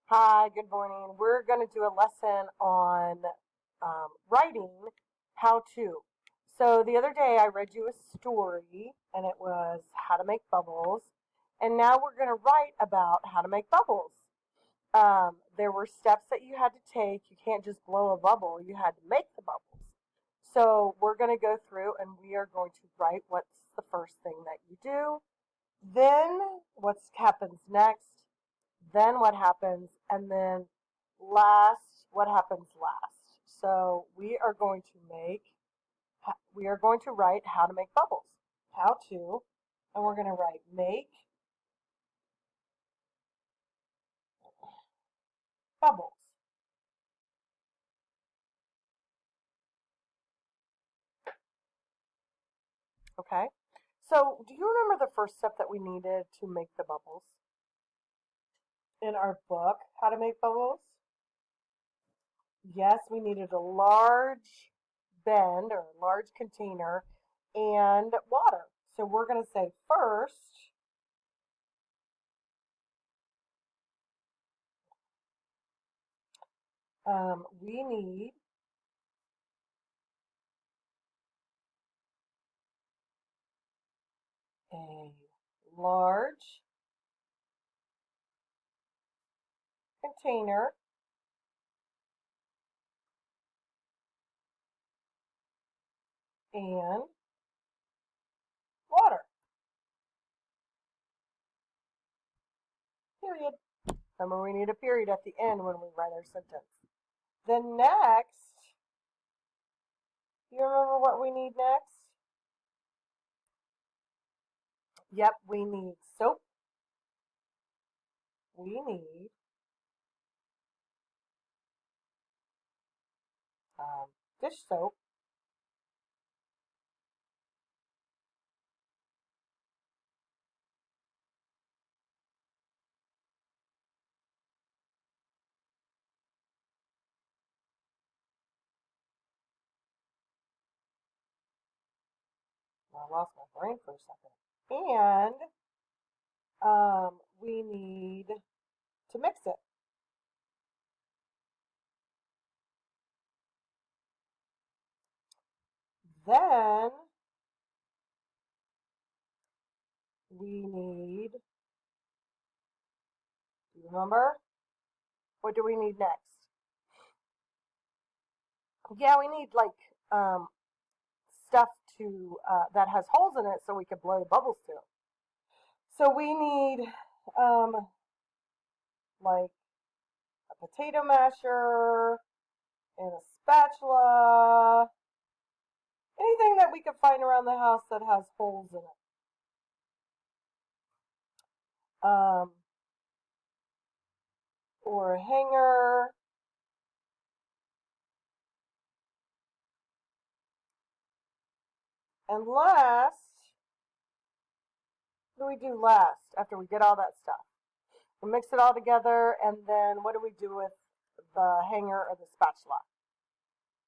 Hi, good morning. We're going to do a lesson on writing how to. So the other day I read you a story and it was how to make bubbles. And now we're going to write about how to make bubbles. There were steps that you had to take. You can't just blow a bubble, you had to make the bubbles. So we're going to go through and we are going to write what's the first thing that you do, then what happens next, then what happens, and then last, what happens last. So we are going to write how to make bubbles. How to, and we're going to write make bubbles. Okay? So do you remember the first step that we needed to make the bubbles in our book, How to Make Bubbles? Yes, we needed a large bend or a large container and water. So we're going to say first, we need a large container and water. Period. Remember, we need a period at the end when we write our sentence. Then next, you remember what we need next? Yep, we need soap. We need dish soap. I lost my brain for a second. And we need to mix it. Then we need, do you remember? What do we need next? Yeah, we need like stuff to that has holes in it so we can blow the bubbles through. So we need um, like a potato masher and a spatula, anything that we can find around the house that has holes in it. Or a hanger. And last, what do we do last after we get all that stuff? We mix it all together, and then what do we do with the hanger or the spatula?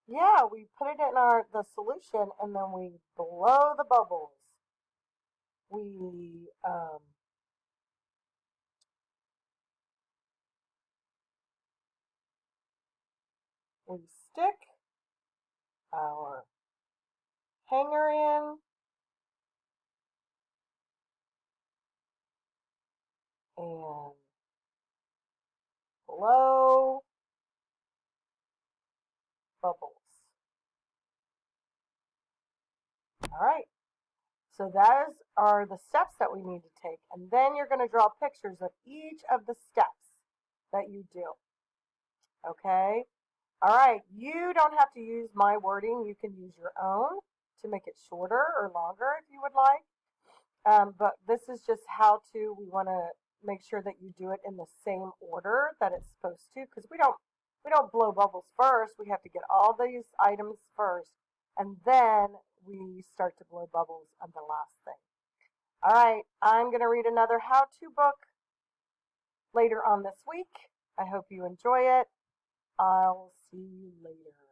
Yeah, we put it in the solution, and then we blow the bubbles. We stick our hanger in and blow bubbles. All right. So those are the steps that we need to take. And then you're going to draw pictures of each of the steps that you do. Okay? All right. You don't have to use my wording. You can use your own to make it shorter or longer if you would like. But this is just how to. We want to make sure that you do it in the same order that it's supposed to, because we don't blow bubbles first. We have to get all these items first, and then we start to blow bubbles on the last thing. All right, I'm going to read another how-to book later on this week. I hope you enjoy it. I'll see you later.